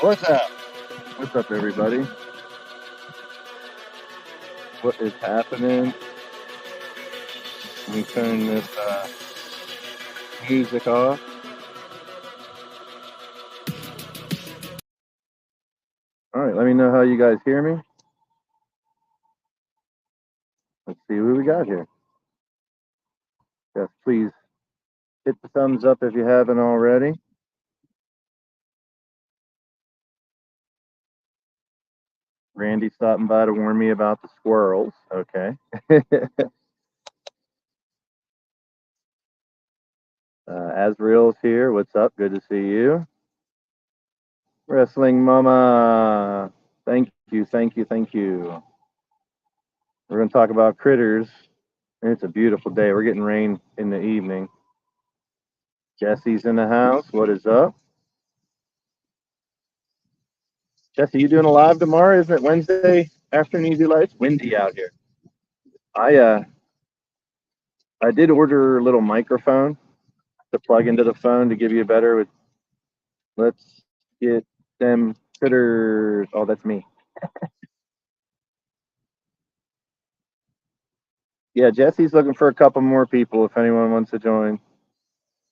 What's up? What's up, everybody? What is happening? Let me turn this music off. All right, let me know how you guys hear me. Let's see what we got here. Yes, please hit the thumbs up if you haven't already. Randy stopping by to warn me about the squirrels. Okay. Asriel's here. What's up? Good to see you. Wrestling Mama. Thank you, thank you, thank you. We're going to talk about critters. It's a beautiful day. We're getting rain in the evening. Jesse's in the house. What is up? Jesse, you doing a live tomorrow? Isn't it Wednesday afternoon you do live? It's windy out here. I did order a little microphone to plug into the phone to give you a better with let's get them critters. Oh, that's me. Yeah, Jesse's looking for a couple more people if anyone wants to join.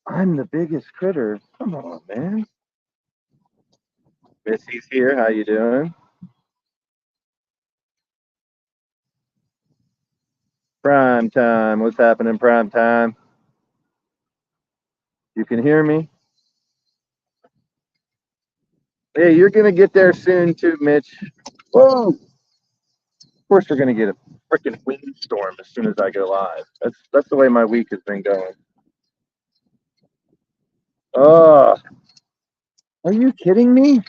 I'm the biggest critter. Come on, man. Missy's here. How you doing? Prime time. What's happening prime time? You can hear me? Hey, you're gonna get there soon too, Mitch. Whoa! Of course we're gonna get a freaking windstorm as soon as I go live. That's the way my week has been going. Oh, are you kidding me?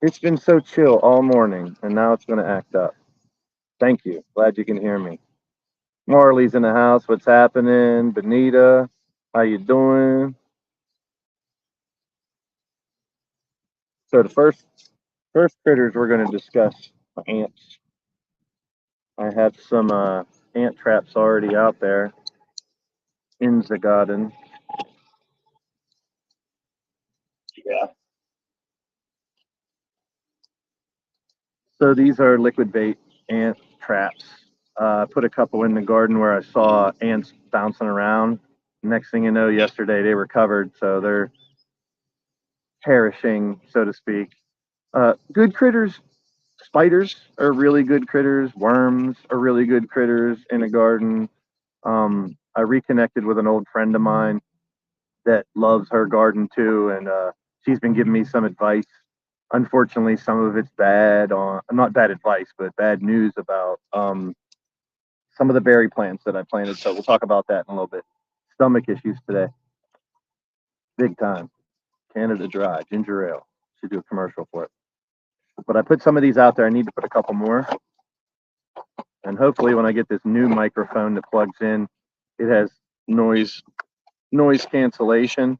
It's been so chill all morning, and now it's gonna act up. Thank you. Glad you can hear me. Marley's in the house. What's happening? Benita, how you doing? So the first critters we're gonna discuss are ants. I have some ant traps already out there in the garden. Yeah. So these are liquid bait ant traps. I put a couple in the garden where I saw ants bouncing around. Next thing you know, yesterday they were covered, so they're perishing, so to speak. Good critters. Spiders are really good critters. Worms are really good critters in a garden. I reconnected with an old friend of mine that loves her garden too, and she's been giving me some advice. Unfortunately, some of it's bad on not bad advice, but bad news about some of the berry plants that I planted. So we'll talk about that in a little bit. Stomach issues today, big time. Canada Dry ginger ale. Should do a commercial for it. But I put some of these out there. I need to put a couple more, and hopefully, when I get this new microphone that plugs in, it has noise cancellation,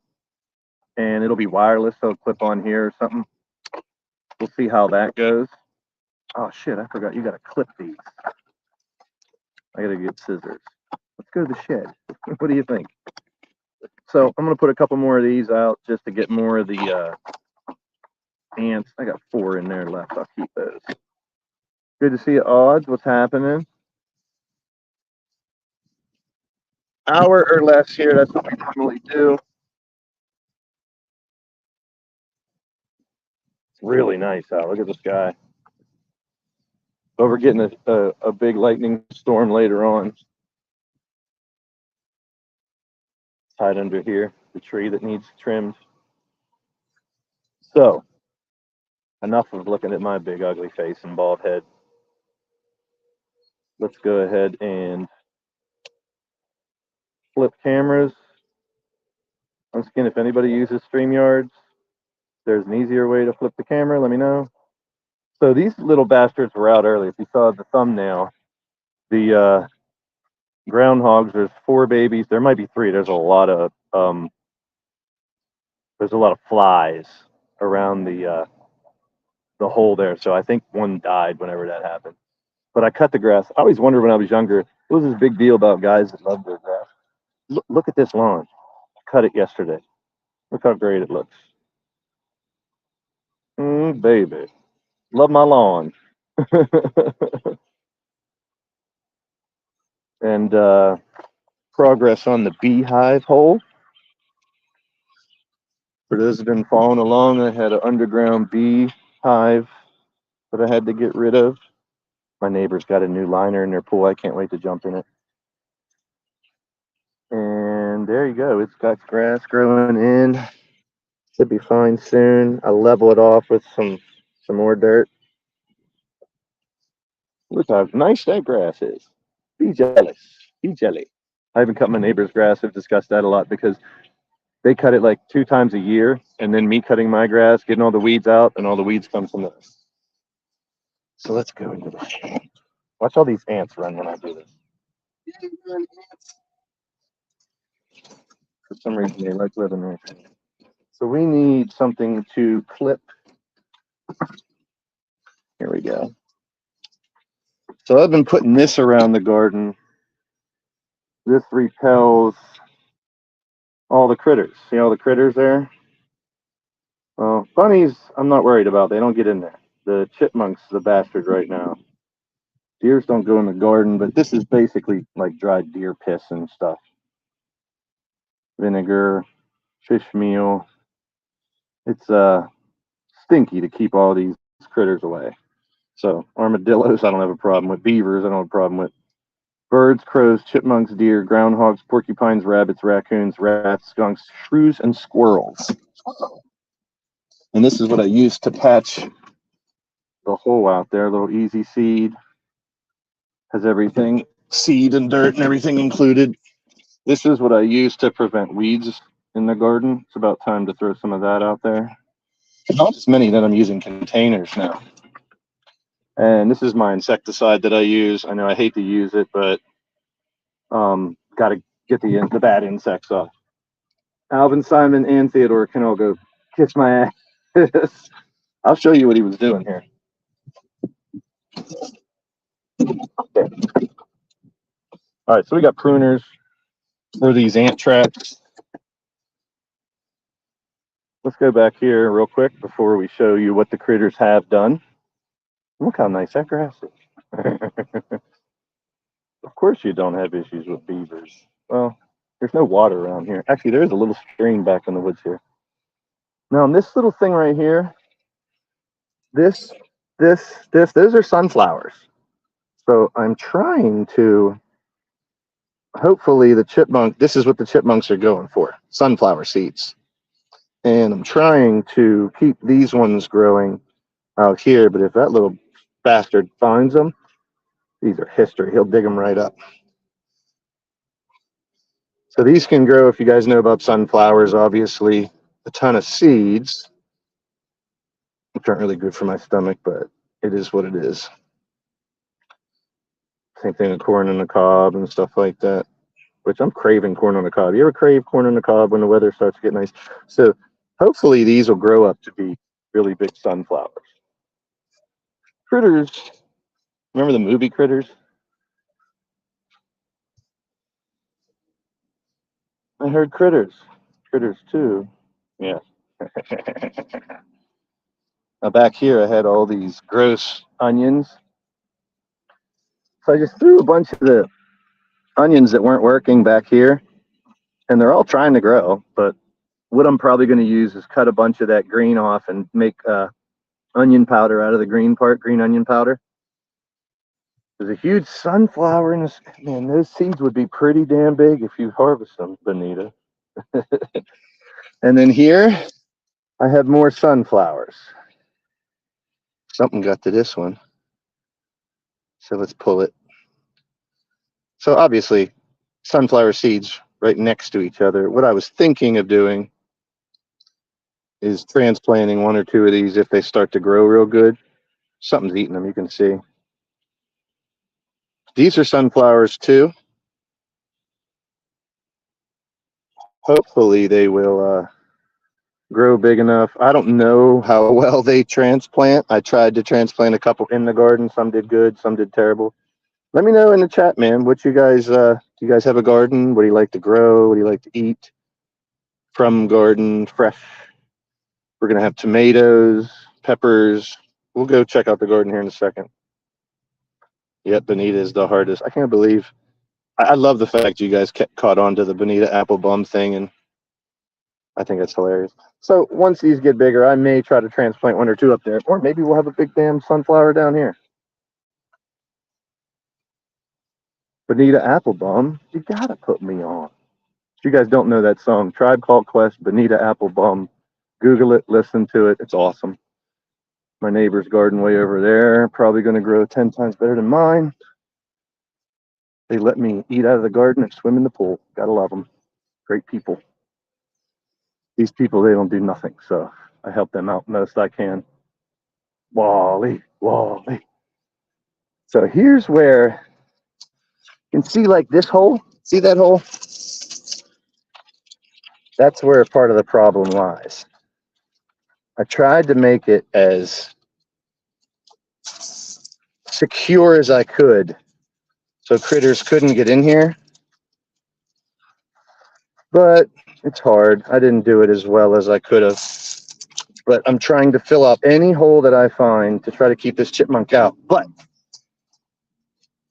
and it'll be wireless, so it'll clip on here or something. We'll see how that goes. Oh shit! I forgot you got to clip these. I got to get scissors. Let's go to the shed. What do you think? So I'm gonna put a couple more of these out just to get more of the ants. I got 4 in there left. I'll keep those. Good to see you, Odds. What's happening? Hour or less here. That's what we normally do. It's really nice out. Look at the sky. But we're getting a big lightning storm later on. Hide under here, the tree that needs trimmed. So, enough of looking at my big ugly face and bald head. Let's go ahead and flip cameras. Once again, if anybody uses StreamYards, there's an easier way to flip the camera. Let me know. So these little bastards were out early. If you saw the thumbnail, the groundhogs. There's 4 babies. There might be 3. There's a lot of flies around the hole there. So I think one died whenever that happened. But I cut the grass. I always wondered when I was younger, what was this big deal about guys that love their grass? Look at this lawn. I cut it yesterday. Look how great it looks. Baby. Love my lawn. And progress on the beehive hole. For those who've been following along, I had an underground bee hive that I had to get rid of. My neighbor's got a new liner in their pool. I can't wait to jump in it. And there you go. It's got grass growing in. Should be fine soon. I'll level it off with some more dirt. Look how nice that grass is. Be jealous. Be jelly. I haven't cut my neighbor's grass. I've discussed that a lot because they cut it like 2 times a year, and then me cutting my grass, getting all the weeds out, and all the weeds come from this. So let's go into this. Watch all these ants run when I do this. For some reason, they like living there. So we need something to clip. Here we go. So I've been putting this around the garden. This repels all the critters. See all the critters there? Well, bunnies, I'm not worried about. They don't get in there. The chipmunk's the bastard right now. Deers don't go in the garden, but this is basically like dried deer piss and stuff. Vinegar, fish meal. It's stinky to keep all these critters away. So armadillos, I don't have a problem with. Beavers, I don't have a problem with. Birds, crows, chipmunks, deer, groundhogs, porcupines, rabbits, raccoons, rats, skunks, shrews, and squirrels. And this is what I use to patch the hole out there. A little easy seed. Has everything, seed and dirt and everything included. This is what I use to prevent weeds in the garden. It's about time to throw some of that out there. Not as many that I'm using containers now. And this is my insecticide that I use. I know I hate to use it, but got to get the bad insects off. Alvin, Simon, and Theodore can all go kiss my ass. I'll show you what he was doing here. Okay. All right, so we got pruners for these ant traps. Let's go back here real quick before we show you what the critters have done. Look how nice that grass is. Of course you don't have issues with beavers. Well, there's no water around here. Actually, there is a little stream back in the woods here. Now, on this little thing right here, those are sunflowers. So I'm trying to, hopefully this is what the chipmunks are going for, sunflower seeds. And I'm trying to keep these ones growing out here, but if that little bastard finds them, these are history. He'll dig them right up. So these can grow, if you guys know about sunflowers, obviously, a ton of seeds, which aren't really good for my stomach, but it is what it is. Same thing with corn on the cob and stuff like that, which I'm craving corn on the cob. You ever crave corn on the cob when the weather starts to get nice? So hopefully these will grow up to be really big sunflowers. Critters, remember the movie Critters? I heard Critters. Critters 2. Yeah. Now back here I had all these gross onions. So I just threw a bunch of the onions that weren't working back here, and they're all trying to grow, but what I'm probably going to use is cut a bunch of that green off and make onion powder out of the green part, green onion powder. There's a huge sunflower in this. Man, those seeds would be pretty damn big if you harvest them, Benita. And then here, I have more sunflowers. Something got to this one. So let's pull it. So obviously, sunflower seeds right next to each other. What I was thinking of doing is transplanting 1 or 2 of these if they start to grow real good. Something's eating them, you can see. These are sunflowers too. Hopefully they will grow big enough. I don't know how well they transplant. I tried to transplant a couple in the garden. Some did good, some did terrible. Let me know in the chat, man. What you guys, do you guys have a garden? What do you like to grow? What do you like to eat? from garden, fresh. We're going to have tomatoes, peppers. We'll go check out the garden here in a second. Yep, bonita is the hardest. I can't believe. I love the fact you guys caught on to the bonita apple bum thing, and I think it's hilarious. So once these get bigger, I may try to transplant one or two up there, or maybe we'll have a big damn sunflower down here. Bonita Applebum, you gotta put me on. If you guys don't know that song, Tribe Called Quest, Bonita Applebum, Google it, listen to it. It's awesome. My neighbor's garden way over there, probably going to grow 10 times better than mine. They let me eat out of the garden and swim in the pool. Gotta love them. Great people. These people, they don't do nothing, so I help them out most I can. Wally, Wally. So here's where you can see like this hole. See that hole? That's where part of the problem lies. I tried to make it as secure as I could so critters couldn't get in here. But it's hard. I didn't do it as well as I could have. But I'm trying to fill up any hole that I find to try to keep this chipmunk out. But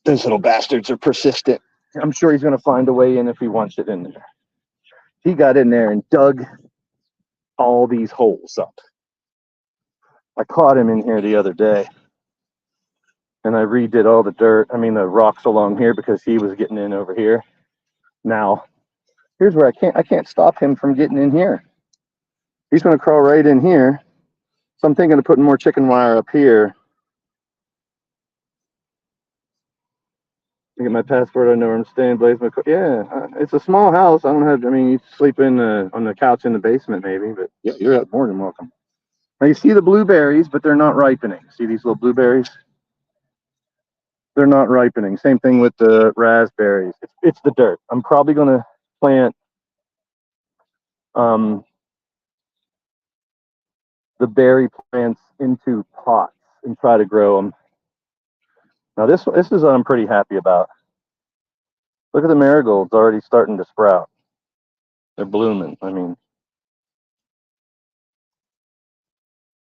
those little bastards are persistent. I'm sure he's going to find a way in if he wants it in there. He got in there and dug all these holes up. I caught him in here the other day, and I redid all the the rocks along here because he was getting in over here. Now, here's where I can't stop him from getting in here. He's going to crawl right in here. So I'm thinking of putting more chicken wire up here. I get my passport. I know where I'm staying. Blaze my it's a small house. I don't have. I mean, you sleep in on the couch in the basement, maybe. But yeah, you're more than welcome. Now you see the blueberries, but they're not ripening. See these little blueberries? They're not ripening. Same thing with the raspberries. It's the dirt. I'm probably going to plant the berry plants into pots and try to grow them. Now this is what I'm pretty happy about. Look at the marigolds already starting to sprout. They're blooming. I mean,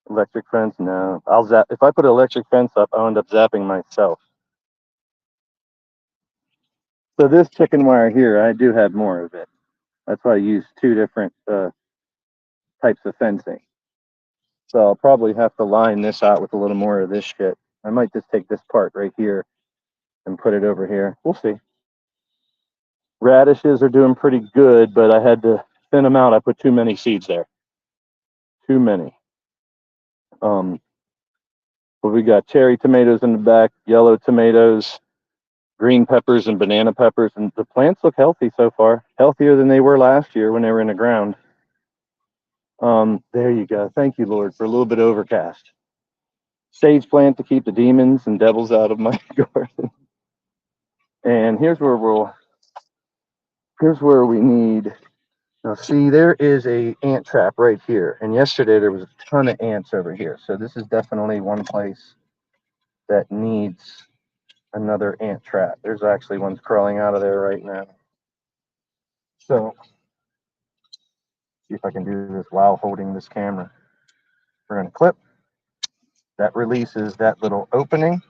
electric fence? No. I'll zap. If I put an electric fence up, I'll end up zapping myself. So this chicken wire here, I do have more of it. That's why I use two different types of fencing. So I'll probably have to line this out with a little more of this shit. I might just take this part right here and put it over here. We'll see. Radishes are doing pretty good, but I had to thin them out. I put too many seeds there. Too many. But we got cherry tomatoes in the back, yellow tomatoes, green peppers, and banana peppers. And the plants look healthy so far. Healthier than they were last year when they were in the ground. There you go. Thank you, Lord, for a little bit overcast. Sage plant to keep the demons and devils out of my garden. And here's where we need. Now, see, there is a ant trap right here. And yesterday there was a ton of ants over here. So this is definitely one place that needs another ant trap. There's actually ones crawling out of there right now. So, see if I can do this while holding this camera. We're going to clip. That releases that little opening.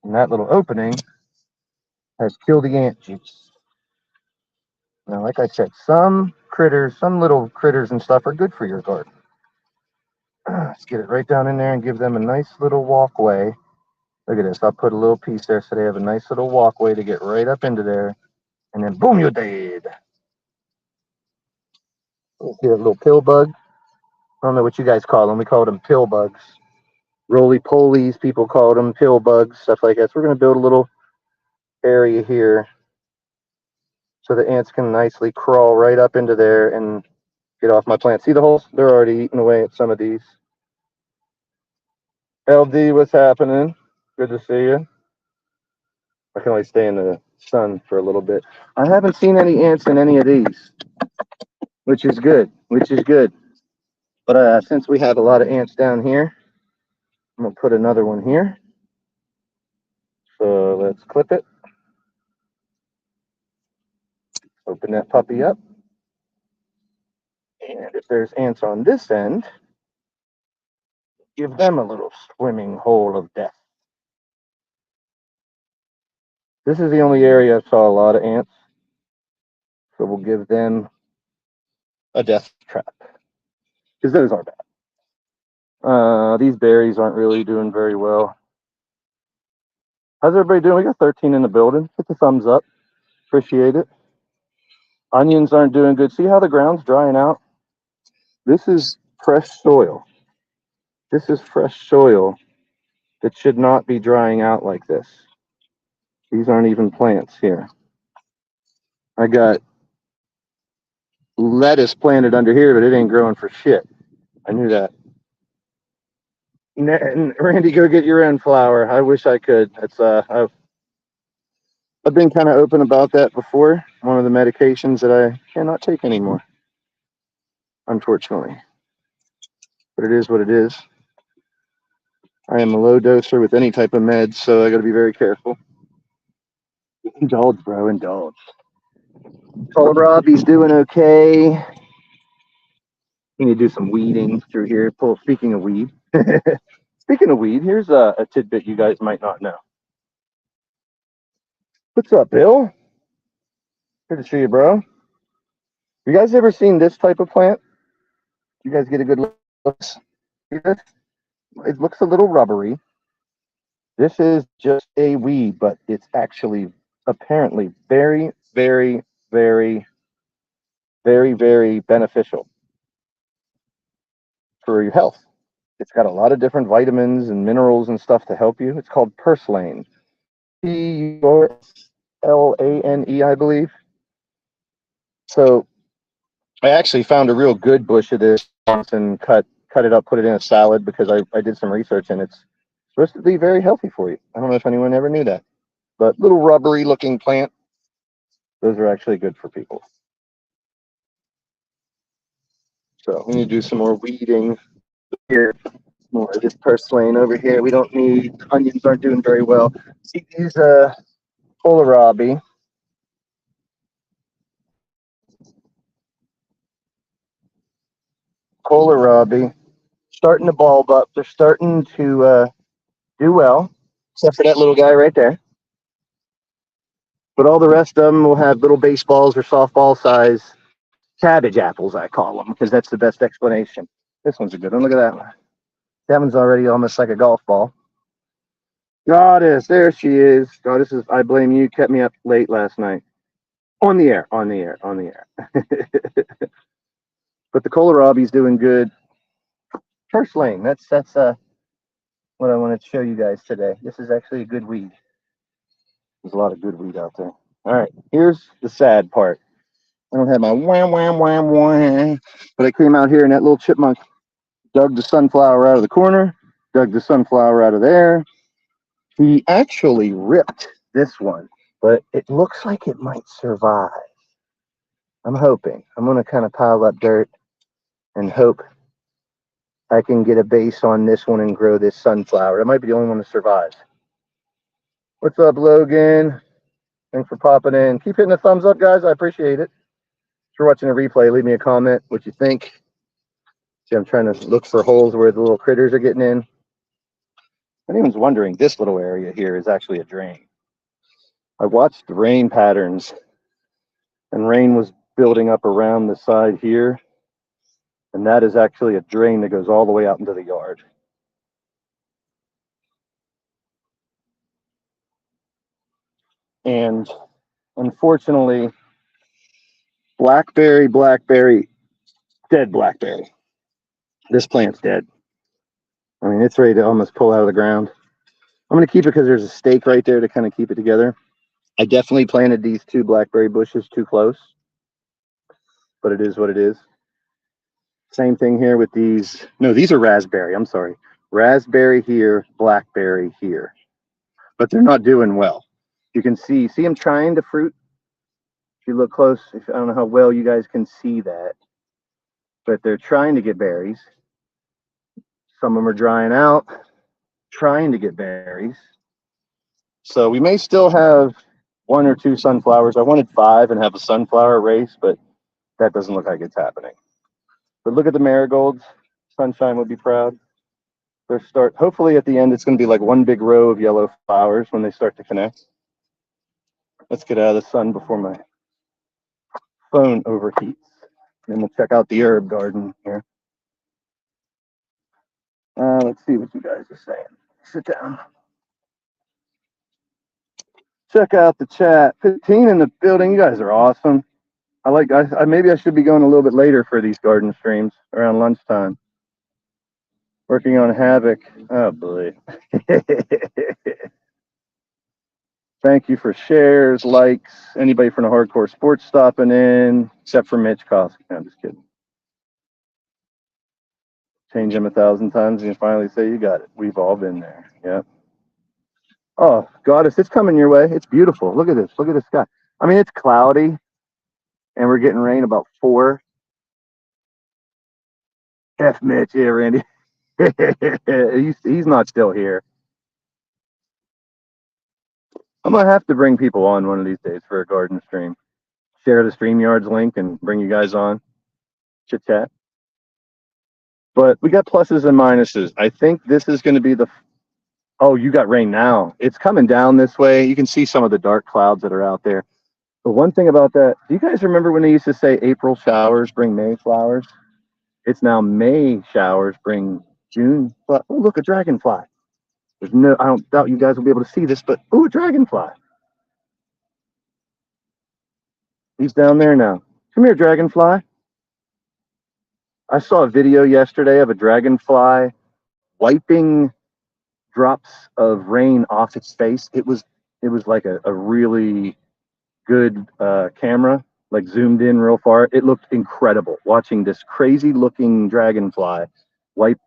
And that little opening has killed the ant juice. Now, like I said, some little critters and stuff are good for your garden. Let's get it right down in there and give them a nice little walkway. Look at this. I'll put a little piece there so they have a nice little walkway to get right up into there. And then boom, you're dead. You see that little pill bug? I don't know what you guys call them. We call them pill bugs. Roly-polies, people call them pill bugs, stuff like that. So we're going to build a little area here so the ants can nicely crawl right up into there and get off my plants. See the holes? They're already eating away at some of these. LD, what's happening? Good to see you. I can only stay in the sun for a little bit. I haven't seen any ants in any of these, which is good, But since we have a lot of ants down here, I'm going to put another one here. So let's clip it. Open that puppy up. And if there's ants on this end, give them a little swimming hole of death. This is the only area I saw a lot of ants, so we'll give them a death trap, because those are bad. These berries aren't really doing very well. How's everybody doing? We got 13 in the building. Hit the thumbs up. Appreciate it. Onions aren't doing good. See how the ground's drying out? This is fresh soil. This is fresh soil that should not be drying out like this. These aren't even plants here. I got lettuce planted under here, but it ain't growing for shit. I knew that. And Randy, go get your own flour. I wish I could. It's I've been kind of open about that before. One of the medications that I cannot take anymore, unfortunately. But it is what it is. I am a low doser with any type of meds, so I got to be very careful. Indulge, bro, indulge. Kohlrabi's doing okay. We need to do some weeding through here. Speaking of weed, speaking of weed, here's a tidbit you guys might not know. What's up, Bill? Good to see you, bro. You guys ever seen this type of plant? You guys get a good look? It looks a little rubbery. This is just a weed, but it's actually apparently very, very, very, very, very beneficial for your health. It's got a lot of different vitamins and minerals and stuff to help you. It's called purslane. Purslane, I believe. So I actually found a real good bush of this and cut it up, put it in a salad because I did some research and it's supposed to be very healthy for you. I don't know if anyone ever knew that. But little rubbery looking plant, those are actually good for people. So we need to do some more weeding here. More of this purslane over here. We don't need, onions aren't doing very well. See these kohlrabi. Kohlrabi starting to bulb up. They're starting to do well, except for that little guy right there. But all the rest of them will have little baseballs or softball size cabbage apples, I call them, because that's the best explanation. This one's a good one. Look at that one. That one's already almost like a golf ball. Goddess, there she is. Goddess is, I blame you, kept me up late last night. On the air. But the kohlrabi's doing good. Purslane, that's what I wanted to show you guys today. This is actually a good weed. There's a lot of good weed out there. All right, here's the sad part. I don't have my wham, but I came out here and that little chipmunk dug the sunflower out of the corner, dug the sunflower out of there. He actually ripped this one, but it looks like it might survive. I'm hoping. I'm going to kind of pile up dirt and hope I can get a base on this one and grow this sunflower. It might be the only one to survive. What's up, Logan? Thanks for popping in. Keep hitting the thumbs up, guys. I appreciate it. If you're watching a replay, leave me a comment what you think. See, I'm trying to look for holes where the little critters are getting in. If anyone's wondering, this little area here is actually a drain. I watched the rain patterns, and rain was building up around the side here, and that is actually a drain that goes all the way out into the yard. And unfortunately, blackberry, dead blackberry. This plant's dead. I mean, it's ready to almost pull out of the ground. I'm going to keep it because there's a stake right there to kind of keep it together. I definitely planted these two blackberry bushes too close, but it is what it is. Same thing here with these. No, these are raspberry. I'm sorry. Raspberry here, blackberry here. But they're not doing well. You can see them trying to fruit. If you look close, I don't know how well you guys can see that, but they're trying to get berries. Some of them are drying out, trying to get berries. So we may still have 1 or 2 sunflowers. I wanted 5 and have a sunflower race, but that doesn't look like it's happening. But look at the marigolds. Sunshine would be proud. Hopefully at the end it's going to be like one big row of yellow flowers when they start to connect. Let's get out of the sun before my phone overheats. And then we'll check out the herb garden here. Let's see what you guys are saying. Sit down. Check out the chat. 15 in the building. You guys are awesome. Maybe I should be going a little bit later for these garden streams around lunchtime. Working on Havoc. Oh boy. Thank you for shares, likes, anybody from the hardcore sports stopping in, except for Mitch Kosk. No, I'm just kidding. Change him 1,000 times and you finally say you got it. We've all been there. Yep. Oh, Goddess, it's coming your way. It's beautiful. Look at this. Look at the sky. I mean, it's cloudy and we're getting rain about 4. F Mitch. Yeah, Randy. he's not still here. I'm going to have to bring people on one of these days for a garden stream. Share the StreamYards link and bring you guys on. Chit chat. But we got pluses and minuses. I think this is going to be oh, you got rain now. It's coming down this way. You can see some of the dark clouds that are out there. The one thing about that, do you guys remember when they used to say April showers bring May flowers? It's now May showers bring June. Oh, look, a dragonfly. I don't doubt you guys will be able to see this, but oh, a dragonfly. He's down there now. Come here, dragonfly. I saw a video yesterday of a dragonfly wiping drops of rain off its face. It was like a really good camera, like zoomed in real far. It looked incredible watching this crazy looking dragonfly wipe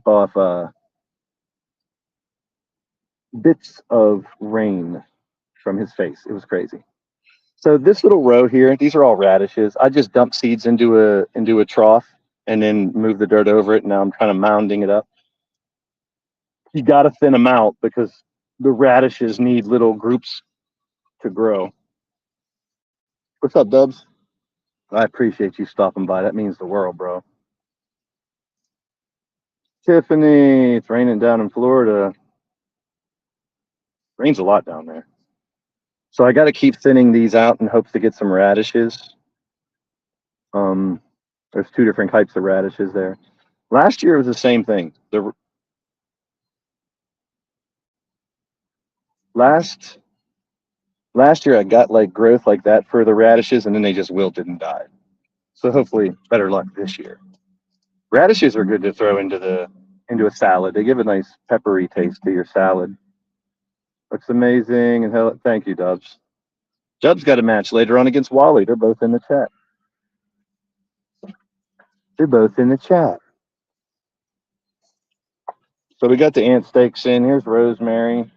off bits of rain from his face. It was crazy. So this little row here, these are all radishes. I just dump seeds into a trough and then move the dirt over it. And now I'm kind of mounding it up. You got to thin them out because the radishes need little groups to grow. What's up, Dubs? I appreciate you stopping by. That means the world, bro. Tiffany, it's raining down in Florida. Rains a lot down there. So I got to keep thinning these out in hopes to get some radishes. There's 2 different types of radishes there. Last year it was the same thing. Last year I got like growth like that for the radishes and then they just wilted and died. So hopefully better luck this year. Radishes are good to throw into a salad. They give a nice peppery taste to your salad. Looks amazing. And thank you, Dubs. Dubs got a match later on against Wally. They're both in the chat. So we got the ant steaks in. Here's Rosemary.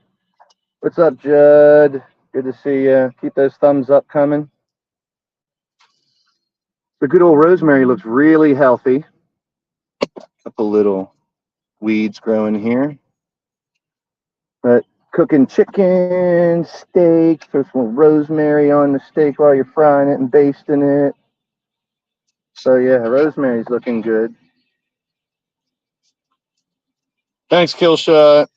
What's up, Judd? Good to see you. Keep those thumbs up coming. The good old rosemary looks really healthy. Couple little weeds growing here. But cooking chicken, steak, throw some rosemary on the steak while you're frying it and basting it. So yeah, rosemary's looking good. Thanks, Killshot.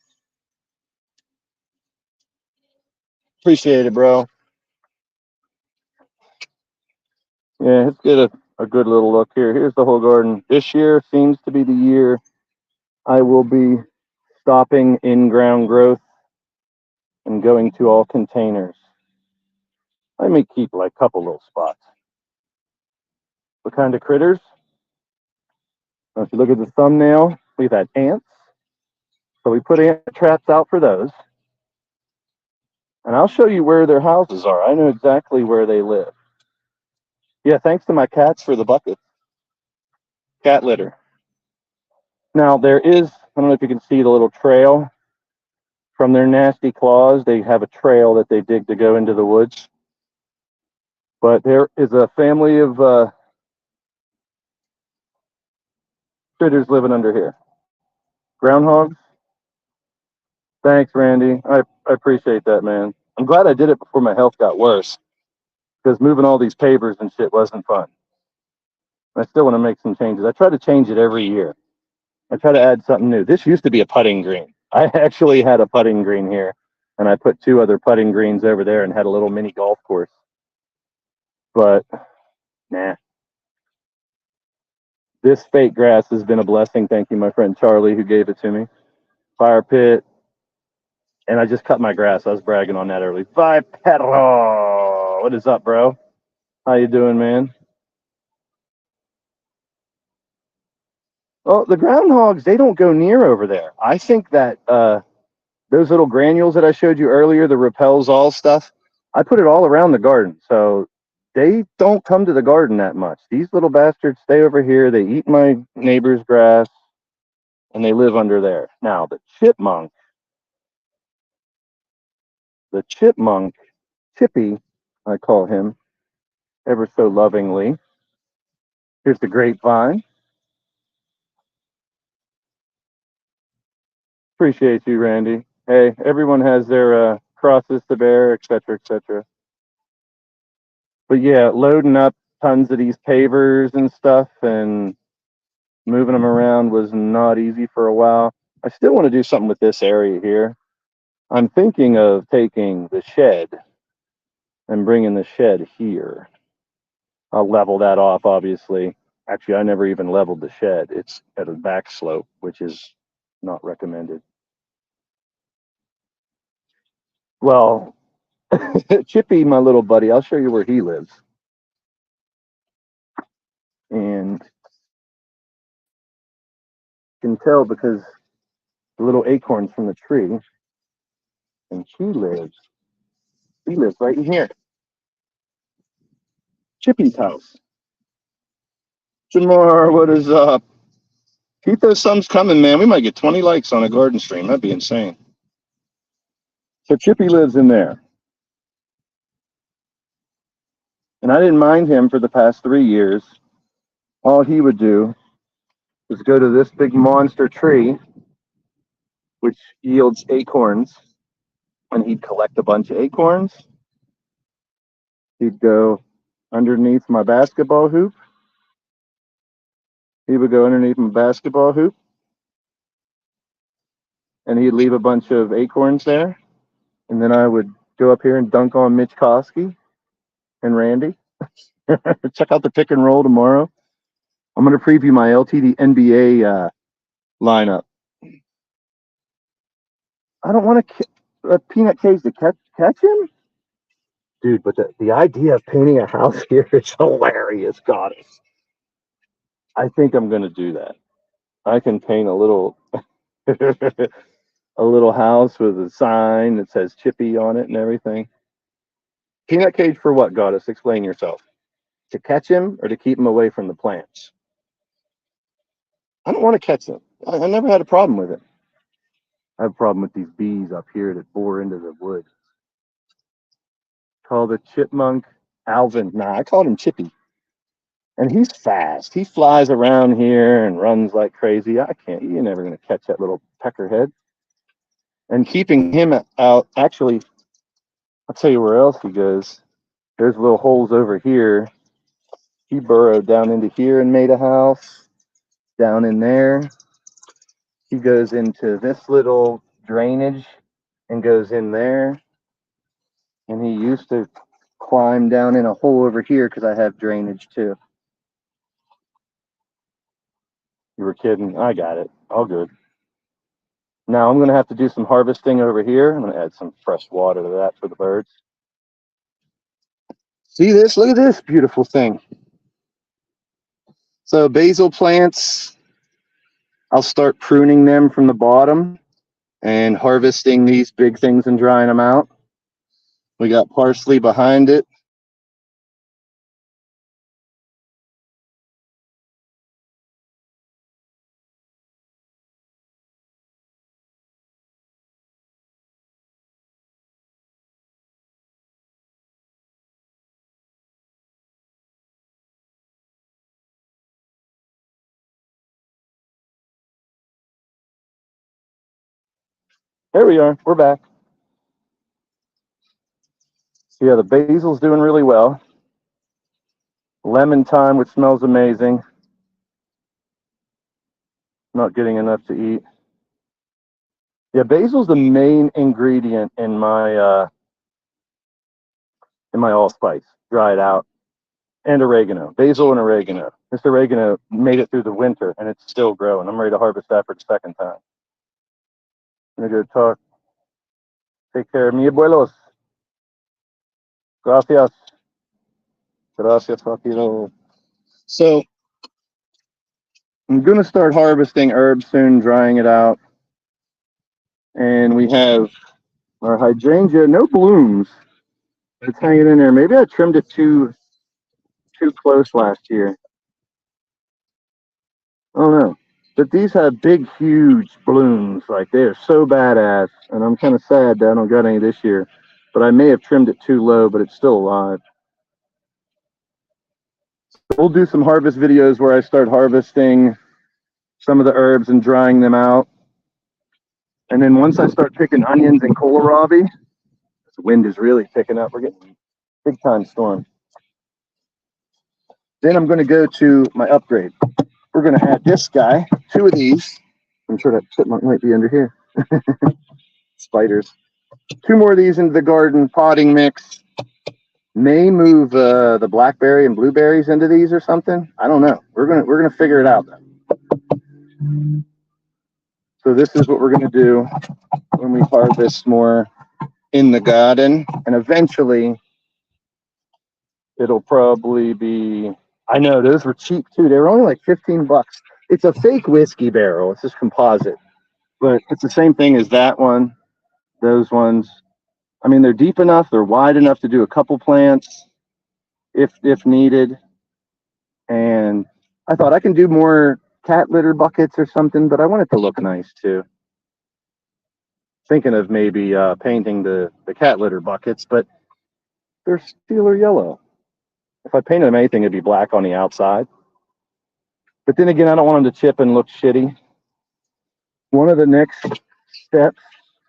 Appreciate it, bro. Yeah, let's get a good little look here. Here's the whole garden. This year seems to be the year I will be stopping in-ground growth and going to all containers. I may keep like a couple little spots. What kind of critters? Now, if you look at the thumbnail, we've had ants. So we put ant traps out for those. And I'll show you where their houses are. I know exactly where they live. Yeah, thanks to my cats for the bucket. Cat litter. Now there is, I don't know if you can see the little trail from their nasty claws. They have a trail that they dig to go into the woods. But there is a family of critters living under here. Groundhogs. Thanks, Randy. I appreciate that, man. I'm glad I did it before my health got worse, because moving all these pavers and shit wasn't fun. I still want to make some changes. I try to change it every year. I try to add something new. This used to be a putting green. I actually had a putting green here, and I put two other putting greens over there and had a little mini golf course. But nah, this fake grass has been a blessing. Thank you, my friend Charlie, who gave it to me. Fire pit, and I just cut my grass. I was bragging on that early. Bipedal. What is up, bro? How you doing, man? Well, the groundhogs, they don't go near over there. I think that those little granules that I showed you earlier, the repels all stuff, I put it all around the garden. So they don't come to the garden that much. These little bastards stay over here. They eat my neighbor's grass and they live under there. Now, the chipmunk, Chippy, I call him ever so lovingly. Here's the grapevine. Appreciate you, Randy. Hey, everyone has their crosses to bear, etc., etc. But yeah, loading up tons of these pavers and stuff and moving them around was not easy for a while. I still want to do something with this area here. I'm thinking of taking the shed and bringing the shed here. I'll level that off, obviously. Actually, I never even leveled the shed. It's at a back slope, which is not recommended. Well, Chippy, my little buddy, I'll show you where he lives. And you can tell because the little acorns from the tree. And he lives right in here. Chippy's house. Jamar, what is up? Keep those thumbs coming, man. We might get 20 likes on a garden stream. That'd be insane. So Chippy lives in there. And I didn't mind him for the past 3 years. All he would do was go to this big monster tree, which yields acorns, and he'd collect a bunch of acorns. He'd go underneath my basketball hoop. He would go underneath my basketball hoop, and he'd leave a bunch of acorns there. And then I would go up here and dunk on Mitch Koski and Randy. Check out the pick and roll tomorrow. I'm going to preview my LTD NBA lineup. I don't want a peanut cage to catch him, dude. But the idea of painting a house here is hilarious, goddess. I think I'm going to do that. I can paint a little a little house with a sign that says Chippy on it and everything. Peanut cage for what, goddess? Explain yourself. To catch him or to keep him away from the plants? I don't want to catch him. I never had a problem with it. I have a problem with these bees up here that bore into the wood. Call the chipmunk Alvin. Nah, I called him Chippy. And he's fast. He flies around here and runs like crazy. I can't. You're never going to catch that little peckerhead. And keeping him out, actually, I'll tell you where else he goes. There's little holes over here. He burrowed down into here and made a house. Down in there. He goes into this little drainage and goes in there. And he used to climb down in a hole over here because I have drainage too. You were kidding. I got it. All good. Now I'm going to have to do some harvesting over here. I'm going to add some fresh water to that for the birds. See this? Look at this beautiful thing. So basil plants, I'll start pruning them from the bottom and harvesting these big things and drying them out. We got parsley behind it. There we are. We're back. So yeah, the basil's doing really well. lemon thyme, which smells amazing. Not getting enough to eat. Yeah, basil's the main ingredient in my allspice, dried out, and oregano. Basil and oregano. This oregano made it through the winter, and it's still growing. I'm ready to harvest that for the second time. I'm gonna go talk. Take care of mi abuelos. Gracias. Gracias, Papito. So I'm gonna start harvesting herbs soon, drying it out. And we have our hydrangea, no blooms. It's hanging in there. Maybe I trimmed it too close last year. I don't know. But these have big, huge blooms. Like they are so badass. And I'm kind of sad that I don't got any this year. But I may have trimmed it too low, but it's still alive. We'll do some harvest videos where I start harvesting some of the herbs and drying them out. And then once I start picking onions and kohlrabi, the wind is really picking up. We're getting a big time storm. Then I'm going to go to my upgrade. We're going to add this guy, 2 of these. I'm sure that chipmunk might be under here. Spiders. 2 more of these into the garden potting mix. May move the blackberry and blueberries into these or something. I don't know. We're gonna figure it out then. So this is what we're gonna do when we harvest more in the garden, and eventually it'll probably be. I know those were cheap too. They were only like 15 bucks. It's a fake whiskey barrel. It's just composite, but it's the same thing as that one. Those ones. I mean, they're deep enough. They're wide enough to do a couple plants if needed. And I thought I can do more cat litter buckets or something, but I want it to look nice too. Thinking of maybe painting the cat litter buckets, but they're steel or yellow. If I painted them anything, it'd be black on the outside. But then again, I don't want them to chip and look shitty. One of the next steps,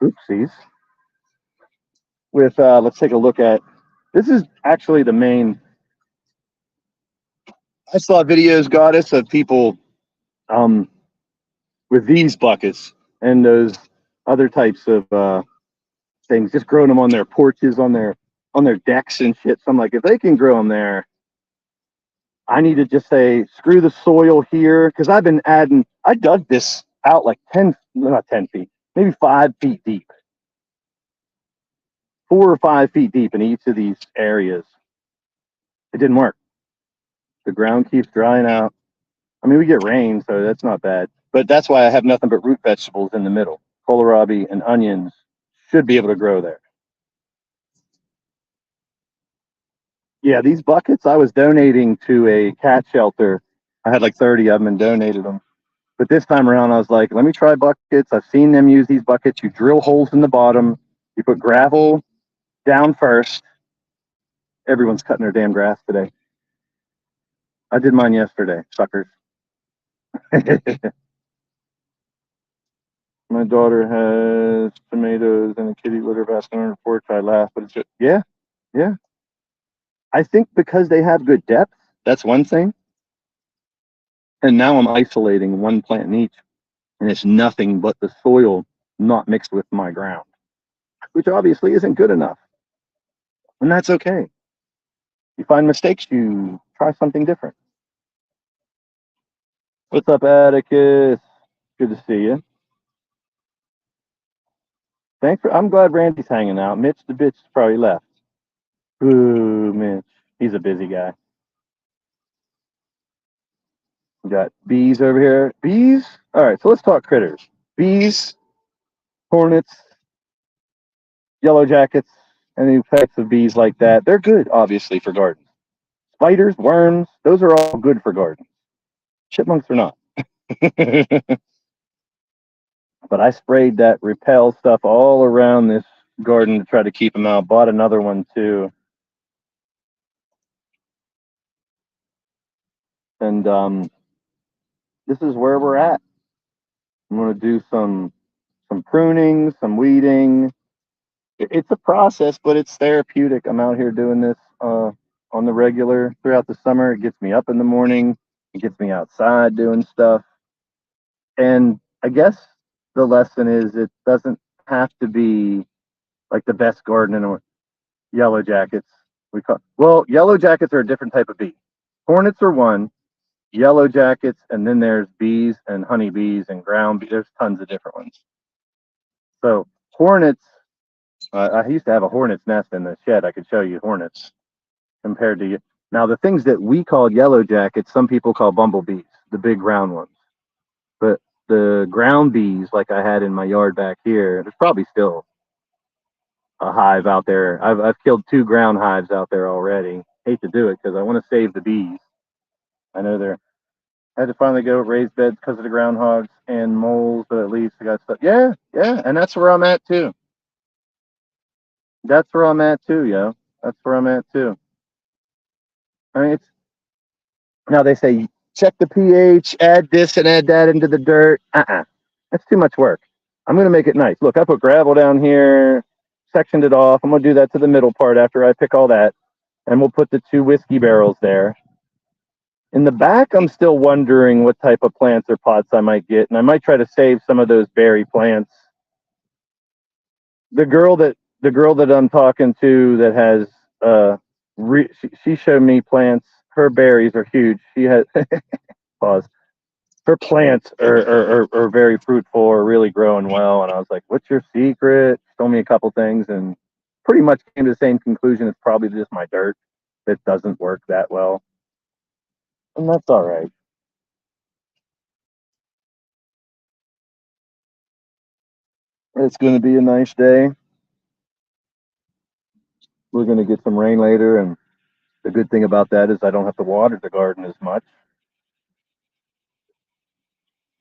oopsies, with let's take a look at, this is actually the main, I saw videos, Goddess, of people with these buckets and those other types of things, just growing them on their porches, on their decks and shit. So I'm like, if they can grow them there, I need to just say, screw the soil here, because I've been adding. I dug this out like 10, not 10 feet, maybe 5 feet deep, 4 or 5 feet deep in each of these areas. It didn't work. The ground keeps drying out. I mean, we get rain, so that's not bad. But that's why I have nothing but root vegetables in the middle. Kohlrabi and onions should be able to grow there. Yeah, these buckets I was donating to a cat shelter. I had like 30 of them and donated them. But this time around, I was like, let me try buckets. I've seen them use these buckets. You drill holes in the bottom. You put gravel down first. Everyone's cutting their damn grass today. I did mine yesterday, suckers. My daughter has tomatoes and a kitty litter basket on her porch. I laugh, but it's just, yeah. I think because they have good depth, that's one thing. And now I'm isolating one plant in each, and it's nothing but the soil not mixed with my ground, which obviously isn't good enough. And that's okay. You find mistakes, you try something different. What's up, Atticus? Good to see you. I'm glad Randy's hanging out. Mitch the bitch probably left. Ooh, Mitch. He's a busy guy. We got bees over here. Bees? All right, so let's talk critters. Bees, hornets, yellow jackets, any types of bees like that. They're good, obviously, for gardens. Spiders, worms, those are all good for gardens. Chipmunks are not. But I sprayed that repel stuff all around this garden to try to keep them out. Bought another one too. And this is where we're at. I'm going to do some pruning, some weeding. It's a process, but it's therapeutic. I'm out here doing this on the regular throughout the summer. It gets me up in the morning. It gets me outside doing stuff. And I guess the lesson is it doesn't have to be like the best garden in the yellow jackets. Yellow jackets are a different type of bee. Hornets are one, yellow jackets, and then there's bees and honeybees and ground bees. There's tons of different ones. So hornets, I used to have a hornet's nest in the shed. I could show you hornets compared to now the things that we called yellow jackets, some people call bumblebees, the big round ones. But the ground bees, like I had in my yard back here, there's probably still a hive out there. I've killed 2 ground hives out there already. Hate to do it because I want to save the bees. I know they're I had to finally go raise beds because of the groundhogs and moles, but at least I got stuff. Yeah, yeah, and that's where I'm at too. That's where I'm at too, yo. That's where I'm at too. I mean, it's now they say check the pH, add this and add that into the dirt. That's too much work. I'm gonna make it nice. Look, I put gravel down here, sectioned it off. I'm gonna do that to the middle part after I pick all that, and we'll put the 2 whiskey barrels there. In the back, I'm still wondering what type of plants or pots I might get, and I might try to save some of those berry plants. The girl that I'm talking to that has she showed me plants. Her berries are huge. She has pause. Her plants are very fruitful, are really growing well. And I was like, "What's your secret?" She told me a couple things, and pretty much came to the same conclusion. It's probably just my dirt that doesn't work that well, and that's all right. It's going to be a nice day. We're going to get some rain later, and the good thing about that is I don't have to water the garden as much.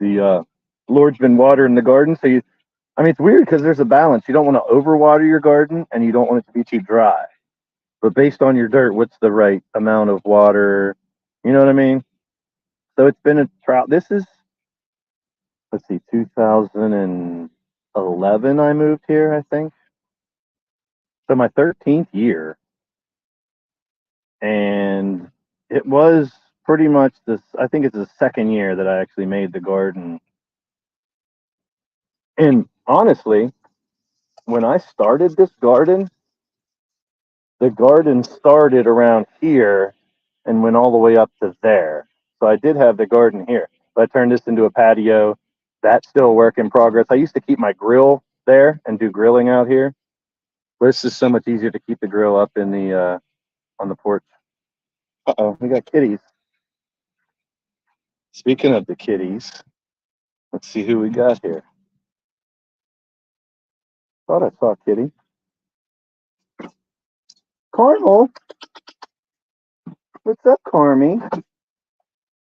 The Lord's been watering the garden, so I mean, it's weird because there's a balance. You don't want to overwater your garden, and you don't want it to be too dry. But based on your dirt, what's the right amount of water? You know what I mean? So it's been a trial. This is let's see, 2011. I moved here, I think. So my 13th year, and it was pretty much this. I think it's the second year that I actually made the garden. And honestly, when I started this garden, the garden started around here and went all the way up to there. So I did have the garden here. So I turned this into a patio. That's still a work in progress. I used to keep my grill there and do grilling out here. But it's just so much easier to keep the grill up in the on the porch. Uh-oh, we got kitties. Speaking of the kitties, let's see who we got here. Thought I saw a kitty. Carmel, what's up, Carmy?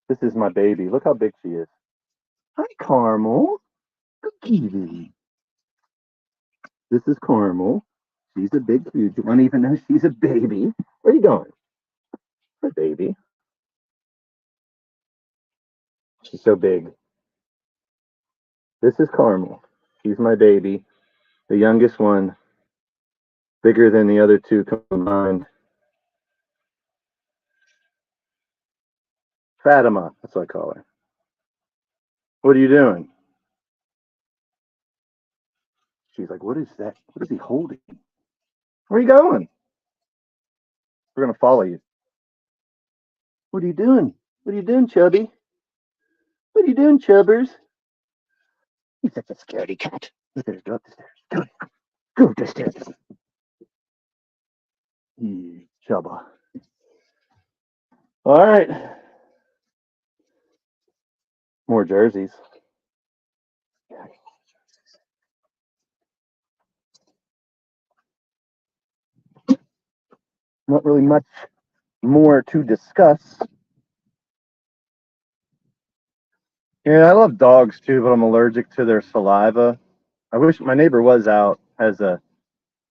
This is my baby. Look how big she is. Hi, Carmel. Good kitty. This is Carmel. She's a big, huge one, even though she's a baby. Where are you going? Hi, baby. She's so big. This is Carmel. She's my baby, the youngest one, bigger than the other 2 combined. Fatima, that's what I call her. What are you doing? She's like, what is that? What is he holding? Where are you going? We're going to follow you. What are you doing? What are you doing, Chubby? What are you doing, Chubbers? You're such a scaredy cat. Go up the stairs. Go up the stairs. Chubba. All right. More jerseys. Not really much more to discuss. Yeah, I love dogs too, but I'm allergic to their saliva. I wish my neighbor was out. Has the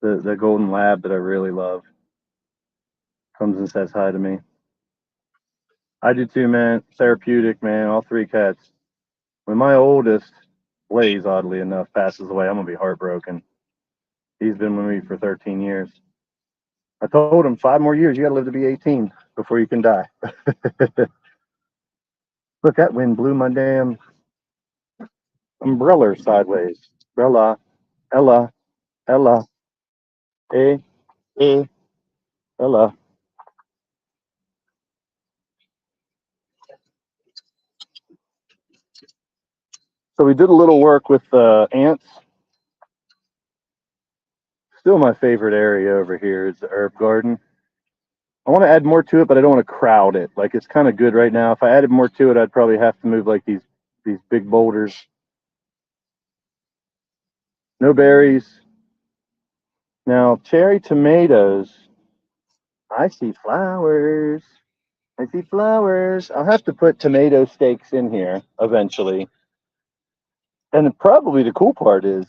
golden lab that I really love. Comes and says hi to me. I do too, man. Therapeutic, man. All 3 cats. When my oldest, Blaze, oddly enough, passes away, I'm gonna be heartbroken. He's been with me for 13 years. I told him 5 more years, you got to live to be 18 before you can die. Look, that wind blew my damn umbrella sideways. Umbrella, Ella, Ella, eh, eh, Ella. So we did a little work with ants. Still my favorite area over here is the herb garden. I want to add more to it, but I don't want to crowd it. Like it's kind of good right now. If I added more to it, I'd probably have to move like these big boulders. No berries. Now cherry tomatoes. I see flowers. I see flowers. I'll have to put tomato stakes in here eventually. And probably the cool part is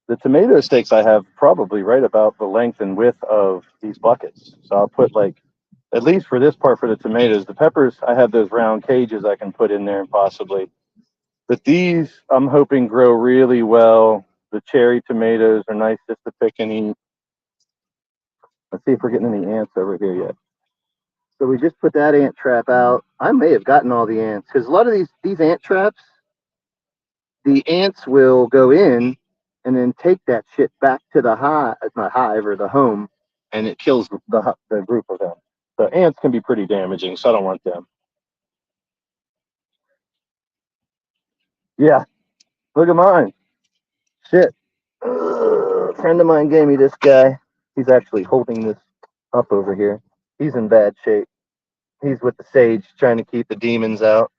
the tomato stakes I have probably right about the length and width of these buckets. So I'll put like, at least for this part for the tomatoes, the peppers, I have those round cages I can put in there possibly. But these I'm hoping grow really well. The cherry tomatoes are nice just to pick and eat. Let's see if we're getting any ants over here yet. So we just put that ant trap out. I may have gotten all the ants because a lot of these ant traps, the ants will go in and then take that shit back to the hive, not hive or the home, and it kills the group of them. So ants can be pretty damaging, so I don't want them. Yeah, look at mine. Shit. A friend of mine gave me this guy. He's actually holding this up over here. He's in bad shape. He's with the sage trying to keep the demons out.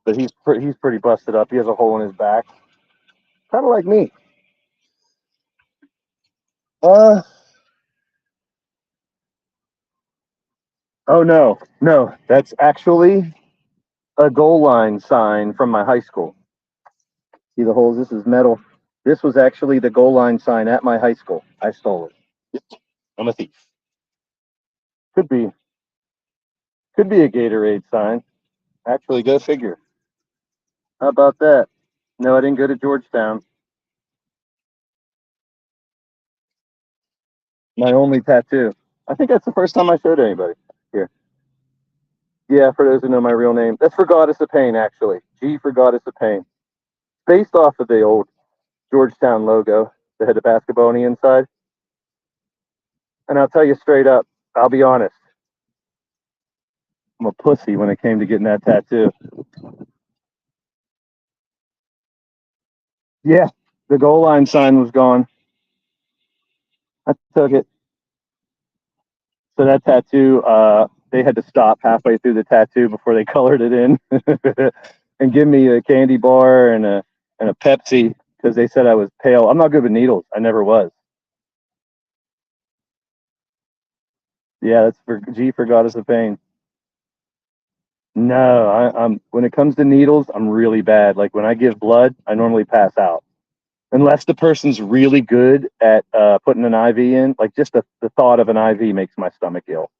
But he's pretty busted up. He has a hole in his back. Kind of like me. Uh oh no. That's actually a goal line sign from my high school. See the holes? This is metal. This was actually the goal line sign at my high school. I stole it. I'm a thief. Could be a Gatorade sign. Actually, go figure. How about that? No, I didn't go to Georgetown. My only tattoo. I think that's the first time I showed anybody. Here. Yeah, for those who know my real name. That's for Goddess of Pain, actually. G for Goddess of Pain. Based off of the old Georgetown logo that had the basketball on the inside. And I'll tell you straight up, I'll be honest. I'm a pussy when it came to getting that tattoo. Yeah, the goal line sign was gone. I took it. So that tattoo, they had to stop halfway through the tattoo before they colored it in, and give me a candy bar and a Pepsi because they said I was pale. I'm not good with needles. I never was. Yeah, that's for G for Goddess of Pain. No, I'm when it comes to needles, I'm really bad. Like when I give blood, I normally pass out. Unless the person's really good at putting an IV in, like just the thought of an IV makes my stomach ill.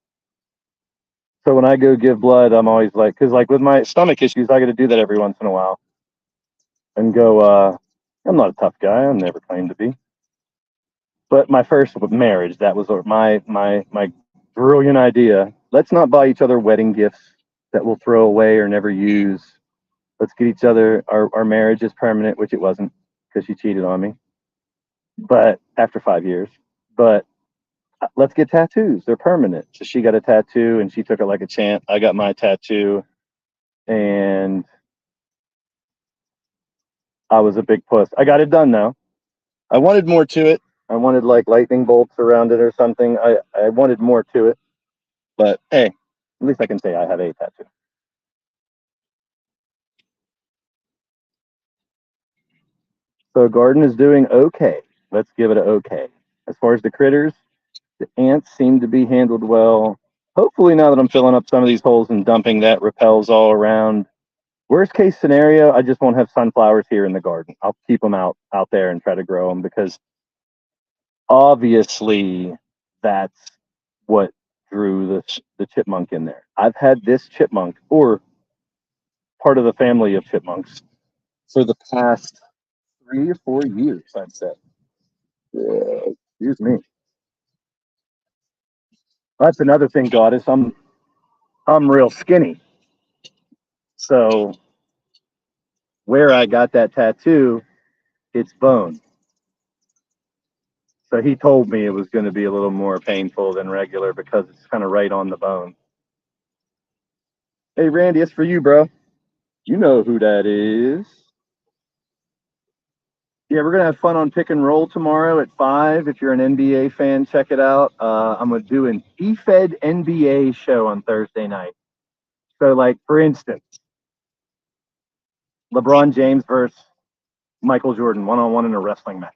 So when I go give blood, I'm always like, because like with my stomach issues, I got to do that every once in a while and go. I'm not a tough guy. I'm never claimed to be. But my first marriage, that was my brilliant idea. Let's not buy each other wedding gifts that we'll throw away or never use. Let's get each other. Our marriage is permanent, which it wasn't because she cheated on me. But after 5 years, but let's get tattoos. They're permanent. So she got a tattoo and she took it like a champ. I got my tattoo and I was a big puss. I got it done now. I wanted more to it. I wanted like lightning bolts around it or something. I wanted more to it. But hey, at least I can say I have a tattoo. So garden is doing okay. Let's give it an okay. As far as the critters, the ants seem to be handled well. Hopefully now that I'm filling up some of these holes and dumping that repels all around. Worst case scenario, I just won't have sunflowers here in the garden. I'll keep them out there and try to grow them because obviously that's what drew the chipmunk in there. I've had this chipmunk or part of the family of chipmunks for the past 3 or 4 years, I'd say. Yeah, Excuse me. That's another thing, Goddess. I'm real skinny. So where I got that tattoo, it's bone. So he told me it was going to be a little more painful than regular because it's kind of right on the bone. Hey, Randy, it's for you, bro. You know who that is. Yeah, we're going to have fun on Pick and Roll tomorrow at 5. If you're an NBA fan, check it out. I'm going to do an E-Fed NBA show on Thursday night. So, like, for instance, LeBron James versus Michael Jordan, one-on-one in a wrestling match.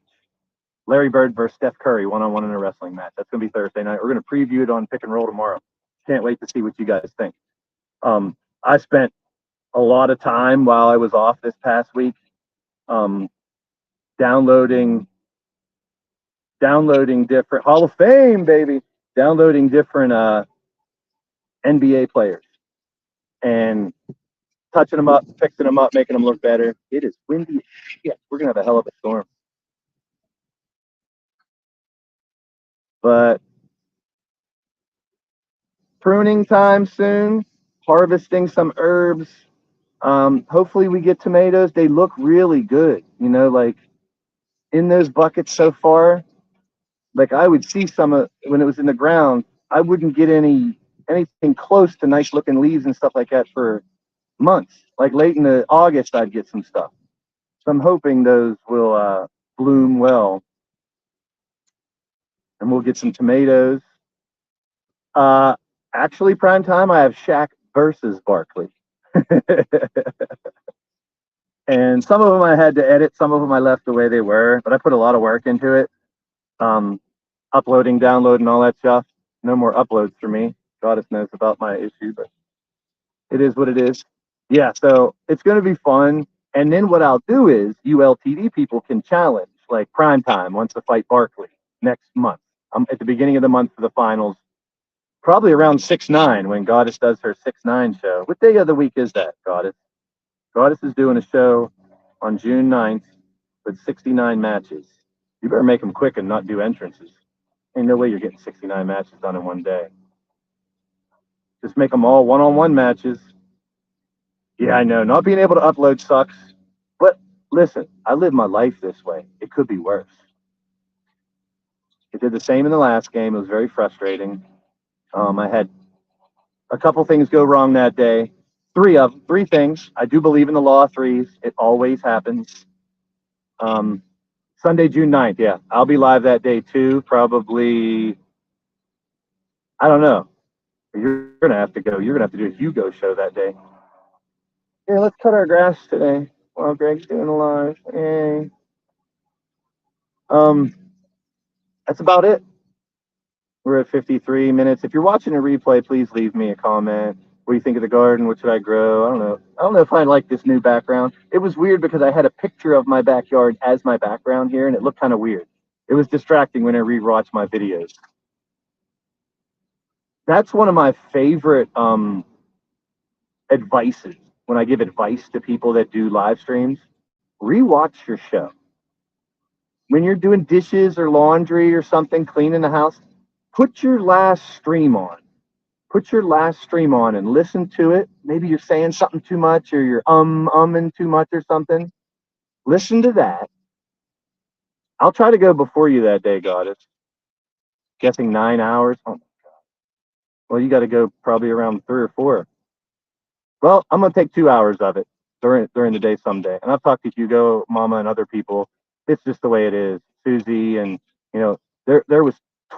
Larry Bird versus Steph Curry, one-on-one in a wrestling match. That's going to be Thursday night. We're going to preview it on Pick and Roll tomorrow. Can't wait to see what you guys think. I spent a lot of time while I was off this past week downloading different Hall of Fame, baby, downloading different NBA players and touching them up, fixing them up, making them look better. It is windy as shit. We're going to have a hell of a storm. But pruning time soon, harvesting some herbs. Hopefully we get tomatoes. They look really good. You know, like in those buckets so far, like I would see some of when it was in the ground, I wouldn't get anything close to nice looking leaves and stuff like that for months. Like late in the August, I'd get some stuff. So I'm hoping those will bloom well, and we'll get some tomatoes. Uh, Actually, prime time, I have Shaq versus Barkley. And some of them I had to edit, some of them I left the way they were, but I put a lot of work into it. Uploading, downloading, all that stuff. No more uploads for me. Goddess knows about my issue, but it is what it is. Yeah, so it's going to be fun. And then what I'll do is ULTD people can challenge, like prime time wants to fight Barkley next month. I'm at the beginning of the month for the finals, probably around 6/9 when Goddess does her 6/9 show. What day of the week is that, Goddess? Goddess is doing a show on June 9th with 69 matches. You better make them quick and not do entrances. Ain't no way you're getting 69 matches done in one day. Just make them all one-on-one matches. Yeah, I know. Not being able to upload sucks. But listen, I live my life this way. It could be worse. It did the same in the last game. It was very frustrating. I had a couple things go wrong that day. Three things. I do believe in the law of threes. It always happens. Sunday, June 9th. Yeah, I'll be live that day too. Probably, I don't know. You're going to have to go. You're going to have to do a Hugo show that day. Yeah, let's cut our grass today while Greg's doing a live. Yay. That's about it. We're at 53 minutes. If you're watching a replay, please leave me a comment. What do you think of the garden? What should I grow? I don't know. I don't know if I like this new background. It was weird because I had a picture of my backyard as my background here, and it looked kind of weird. It was distracting when I rewatched my videos. That's one of my favorite advices when I give advice to people that do live streams. Rewatch your show. When you're doing dishes or laundry or something, cleaning the house, put your last stream on. Put your last stream on and listen to it. Maybe you're saying something too much or you're umming too much or something. Listen to that. I'll try to go before you that day, Goddess. Guessing 9 hours. Oh my God. Well, you got to go probably around 3 or 4. Well, I'm gonna take 2 hours of it during the day someday. And I've talked to Hugo, Mama, and other people. It's just the way it is. Susie, and you know, there was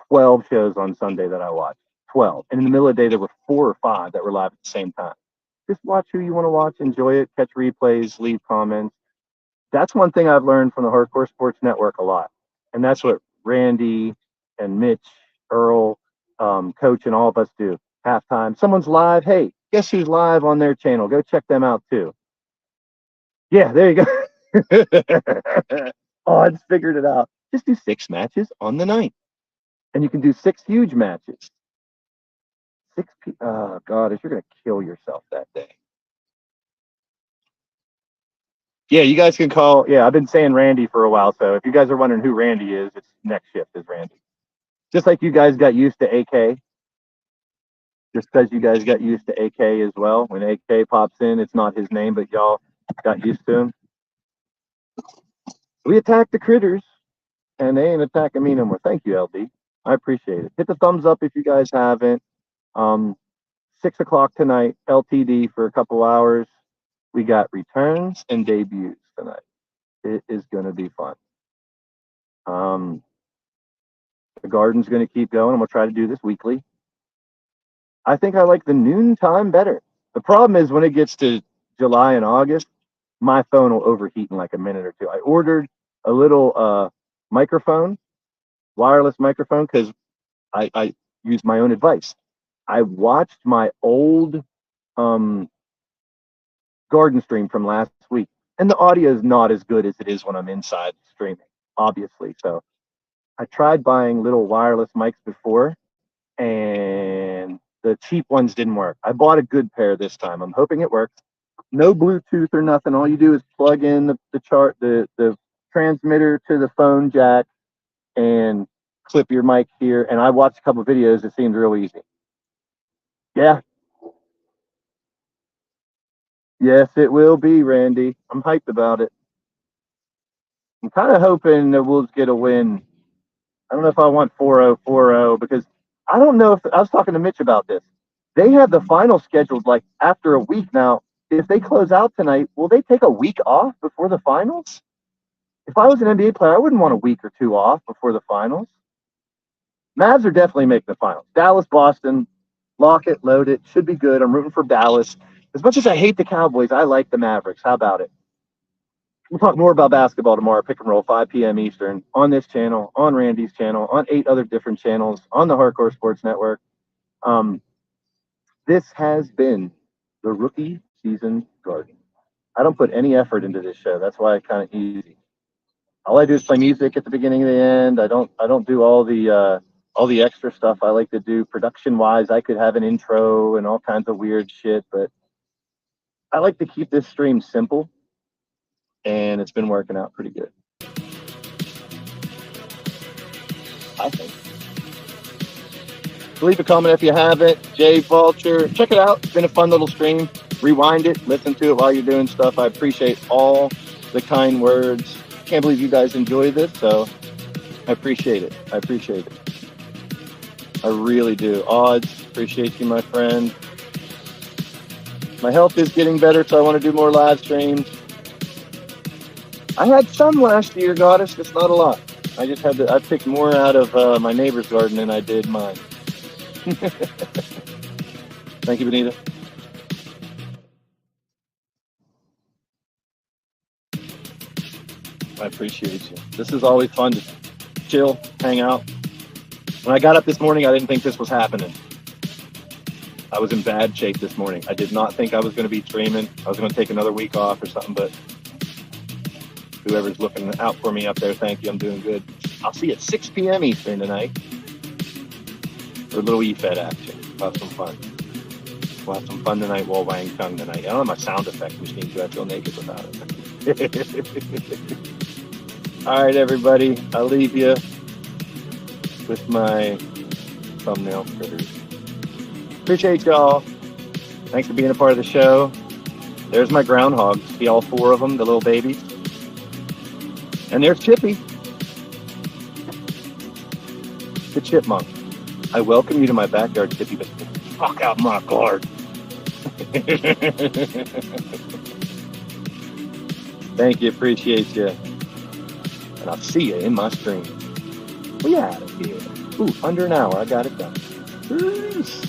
12 shows on Sunday that I watched. 12. And in the middle of the day there were 4 or 5 that were live at the same time. Just watch who you want to watch, enjoy it, catch replays, leave comments. That's one thing I've learned from the Hardcore Sports Network a lot. And that's what Randy and Mitch, Earl, Coach, and all of us do. Halftime. Someone's live. Hey, guess who's live on their channel? Go check them out too. Yeah, there you go. Oh, I just figured it out. Just do 6 matches on the 9th. And you can do 6 huge matches. Oh, God, you're going to kill yourself that day. Yeah, you guys can call. Yeah, I've been saying Randy for a while. So if you guys are wondering who Randy is, it's next shift is Randy. Just like you guys got used to AK, just because you guys got used to AK as well. When AK pops in, it's not his name, but y'all got used to him. We attack the critters, and they ain't attacking me no more. Thank you, LD. I appreciate it. Hit the thumbs up if you guys haven't. 6 o'clock tonight, LTD for a couple hours. We got returns and debuts tonight. It is going to be fun. The garden's going to keep going. I'm going to try to do this weekly. I think I like the noon time better. The problem is when it gets to July and August, my phone will overheat in like a minute or two. I ordered a little microphone, wireless microphone, because I use my own advice. I watched my old garden stream from last week, and the audio is not as good as it is when I'm inside streaming, obviously. So I tried buying little wireless mics before, and the cheap ones didn't work. I bought a good pair this time. I'm hoping it works. No Bluetooth or nothing. All you do is plug in the transmitter to the phone jack and clip your mic here. And I watched a couple of videos. It seemed real easy. Yeah. Yes, it will be, Randy. I'm hyped about it. I'm kind of hoping the Wolves get a win. I don't know if I want 4-0, 4-0, because I don't know if I was talking to Mitch about this. They have the final scheduled like after a week now. If they close out tonight, will they take a week off before the finals? If I was an NBA player, I wouldn't want a week or two off before the finals. Mavs are definitely making the finals. Dallas, Boston, lock it, load it. Should be good. I'm rooting for Dallas. As much as I hate the Cowboys, I like the Mavericks. How about it? We'll talk more about basketball tomorrow, pick and roll, 5 p.m. Eastern, on this channel, on Randy's channel, on 8 other different channels, on the Hardcore Sports Network. This has been the Rookie Season Garden. I don't put any effort into this show. That's why it's kind of easy. All I do is play music at the beginning and the end. I don't do all the extra stuff I like to do production-wise. I could have an intro and all kinds of weird shit, but I like to keep this stream simple, and it's been working out pretty good, I think. Leave a comment if you haven't. Jay Vulture, check it out. It's been a fun little stream. Rewind it, listen to it while you're doing stuff. I appreciate all the kind words. Can't believe you guys enjoy this, so I appreciate it. I appreciate it. I really do. Odds, appreciate you, my friend. My health is getting better, so I want to do more live streams. I had some last year, Goddess, just not a lot. I picked more out of my neighbor's garden than I did mine. Thank you, Benita. I appreciate you. This is always fun to chill, hang out. When I got up this morning, I didn't think this was happening. I was in bad shape this morning. I did not think I was going to be streaming. I was going to take another week off or something, but whoever's looking out for me up there, thank you. I'm doing good. I'll see you at 6 p.m. Eastern tonight for a little E-Fed action. We'll have some fun. We'll have some fun tonight while Wang Chung tonight. I don't have my sound effect machine, so I feel naked without it. All right, everybody. I'll leave you with my thumbnail critters. Appreciate y'all. Thanks for being a part of the show. There's my groundhogs. See all 4 of them, the little babies. And there's Chippy, the chipmunk. I welcome you to my backyard, Chippy, but fuck out my garden. Thank you. Appreciate you. And I'll see you in my stream. We out of here. Ooh, under an hour. I got it done. Peace.